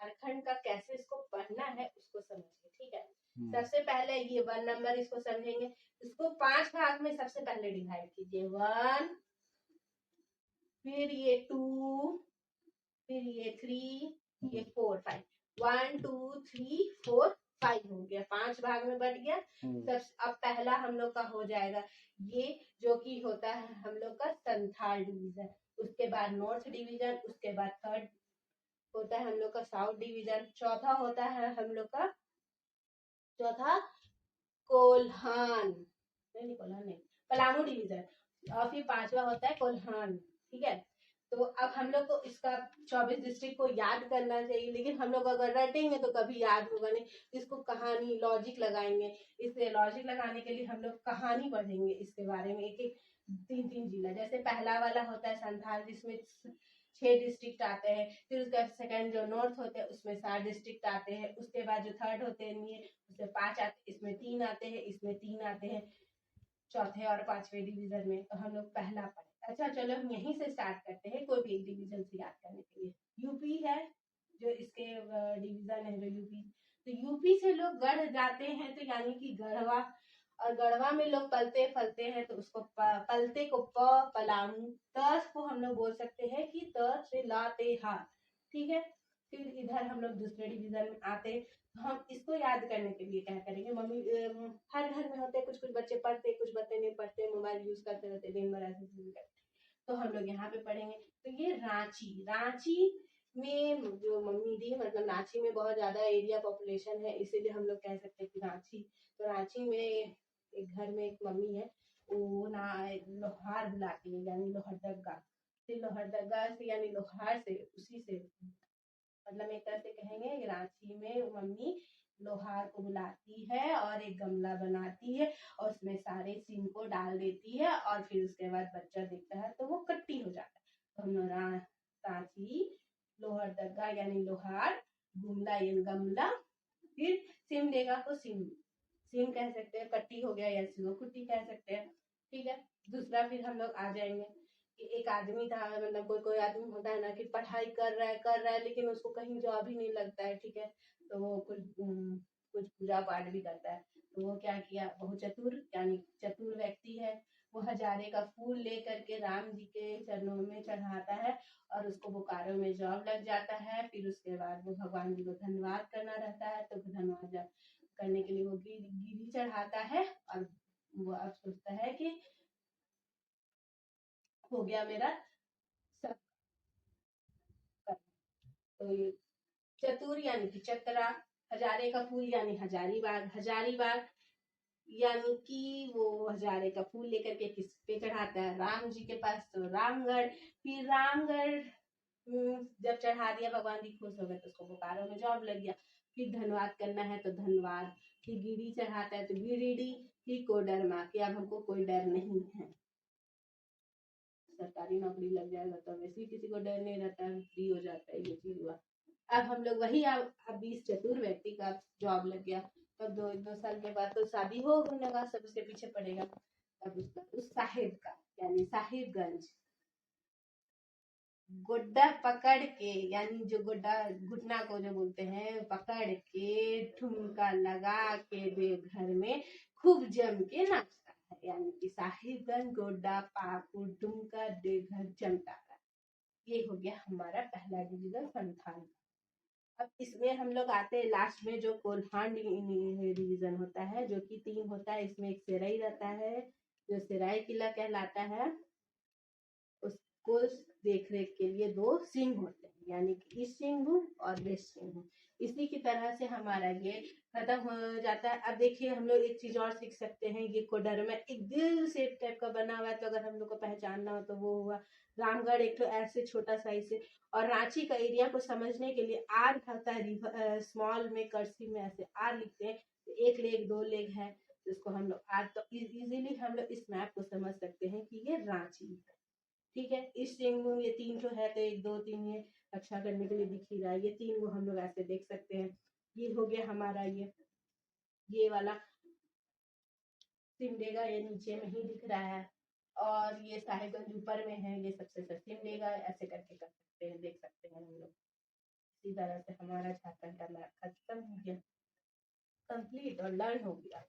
झारखंड का कैसे इसको पढ़ना है उसको समझिए, ठीक है। सबसे पहले ये 1 नंबर इसको समझेंगे। इसको 5 भाग में सबसे पहले डिवाइड कीजिए। 1, फिर ये 2, फिर ये 3, ये 4, 5। 1 2 3 4 5 हो गया, 5 भाग में बट गया। अब पहला हम लोग का हो जाएगा ये, जो कि होता है हम लोग का संथाल डिवीजन। उसके बाद नॉर्थ डिवीजन, उसके बाद थर्ड होता है हम लोग का साउथ डिवीजन, चौथा होता है हम लोग का कोल्हान नहीं, पलामू डिवीजन, और फिर 5वां होता है कोल्हान, ठीक है। तो अब हम लोग को इसका 24 डिस्ट्रिक्ट को याद करना चाहिए, लेकिन हम लोग अगर रटेंगे तो कभी याद होगा नहीं। इसको कहानी लॉजिक लगाएंगे। इससे लॉजिक लगाने के लिए हम लोग कहानी पढ़ेंगे इसके बारे में, एक एक 3-3 जिला। जैसे पहला वाला होता है संथाल, जिसमें 6 डिस्ट्रिक्ट आते हैं। फिर उसका सेकंड जो नॉर्थ होते हैं उसमें 7 डिस्ट्रिक्ट आते हैं। उसके बाद जो थर्ड होते हैं उसमें 5 आते, इसमें 3 आते हैं, इसमें 3 आते हैं, चौथे और 5वें डिवीजन में। तो हम लोग पहला पढ़े। अच्छा चलो हम यहीं से स्टार्ट करते हैं, कोई भी एक डिवीजन से याद करने के लिए। यूपी है जो इसके डिवीजन है, जो यूपी। तो यूपी से लोग गढ़ जाते हैं, तो यानी कि गढ़वा, और गढ़वा में लोग पलते फलते हैं, तो उसको पलते को पलामू। त को हम लोग बोल सकते हैं कि त से लाते हाथ, ठीक है। फिर इधर हम लोग दूसरे डिवीजन में आते। हम इसको याद करने के लिए क्या करेंगे, मम्मी हर घर में होते हैं, कुछ कुछ बच्चे पढ़ते, कुछ बच्चे नहीं पढ़ते, मोबाइल यूज करते रहते दिन भर ऐसे। तो हम लोग यहाँ पे पढ़ेंगे। तो ये रांची में जो मम्मी दी, मतलब रांची में बहुत ज्यादा एरिया पॉपुलेशन है, इसीलिए हम लोग कह सकते हैं कि रांची। तो रांची में एक घर में एक मम्मी है, वो ना लोहार बुलाती है, यानी लोहरदगा से, लोहरदगा से यानी लोहार से, उसी से मतलब एक तरह से कहेंगे रांची में मम्मी लोहार को बुलाती है और एक गमला बनाती है और उसमें सारे सीम को डाल देती है, और फिर उसके बाद बच्चा देखता है तो वो कट्टी हो जाता है। तो हम रांची, लोहरदगा यानी लोहार, गुमला यानी गमला, फिर सिमडेगा को सिम कह सकते हैं, कट्टी हो गया या सिलो कुट्टी कह सकते हैं, ठीक है। दूसरा फिर हम लोग आ जाएंगे कि एक आदमी था, मतलब कोई आदमी होता है ना कि पढ़ाई कर रहा है लेकिन उसको कहीं जॉब ही नहीं लगता है, ठीक है। तो वो कुछ पूजा पाठ भी करता है। तो वो क्या किया, बहुत चतुर यानी चतुर व्यक्ति है। वो हजारे का फूल लेकर के राम जी के चरणों में चढ़ाता है और उसको बोकारो में जॉब लग जाता है। फिर उसके बाद वो भगवान जी को धन्यवाद करना रहता है, तो धन्यवाद करने के लिए वो गिरी चढ़ाता है, और वो अब सोचता है कि हो गया मेरा सब। तो ये चतुर यानी कि चतरा, हजारे का फूल यानी हजारीबाग यानी कि वो हजारे का फूल लेकर के किस पे चढ़ाता है, राम जी के पास, तो रामगढ़। फिर रामगढ़ जब चढ़ा दिया, भगवान जी खुश हो गए, तो उसको बोकारो में जॉब लग गया। फिर धन्यवाद करना है तो धन्यवाद, फिर गिरी चढ़ाता है तो गिरिडी, फिर कोडरमा कि अब हमको कोई डर नहीं है, सरकारी नौकरी लग जाएगा तो वैसे ही किसी को डर नहीं रहता है, फ्री हो जाता है, ये चीज हुआ। अब हम लोग वही, अब 20 चतुर व्यक्ति का जॉब लग गया, तब 2 साल के बाद तो शादी हो लगा, सब उसके पीछे पड़ेगा। तब उसका उस साहिब का यानी साहिबगंज गोड्डा पकड़ के, यानी जो गोड्डा घुटना को जो बोलते हैं, पकड़ के ठुमका लगा के देवघर में खूब जम के नाचता है, यानी कि साहिबगंज गोड्डा पाकुड़ ठुमका देवघर जमता है। ये हो गया हमारा पहला डिवीजन संथाल। अब इसमें हम लोग आते हैं लास्ट में, जो कोल्हान डिवीजन होता है, जो कि 3 होता है। इसमें एक सेराई रहता है, जो सेराई किला कहलाता है। उसको देख रेख के लिए 2 सिंह होते हैं, यानी कि ईस्ट सिंहभूम और वेस्ट सिंहभूम। इसी की तरह से हमारा ये खत्म हो जाता है। अब देखिए हम लोग एक चीज और सीख सकते हैं, ये कोडरमा एक दिल शेप टाइप का बना हुआ है, तो अगर हम लोग को पहचानना हो तो वो हुआ। रामगढ़ एक तो ऐसे छोटा साइज से, और रांची का एरिया को समझने के लिए आर होता है, स्मॉल में कर्सिव में ऐसे आर लिखते हैं, एक लेग 2 लेग है, जिसको हम लोग आर, तो इजीली हम लोग इस मैप को समझ सकते हैं कि ये रांची है, ठीक है। इस सिंगभूम ये 3 जो है, तो 1 2 3 ये रक्षा करने के लिए दिख ही रहा है, ये 3 को हम लोग ऐसे देख सकते हैं। ये हो गया हमारा ये वाला सिमडेगा, ये नीचे में ही दिख रहा है, और ये साहेबगंज ऊपर में है, ये सबसे सिमडेगा, ऐसे करके कर सकते हैं, देख सकते हैं हम लोग। इसी तरह से हमारा झारखंड का मैप खत्म हो गया, कंप्लीट और लर्न हो गया।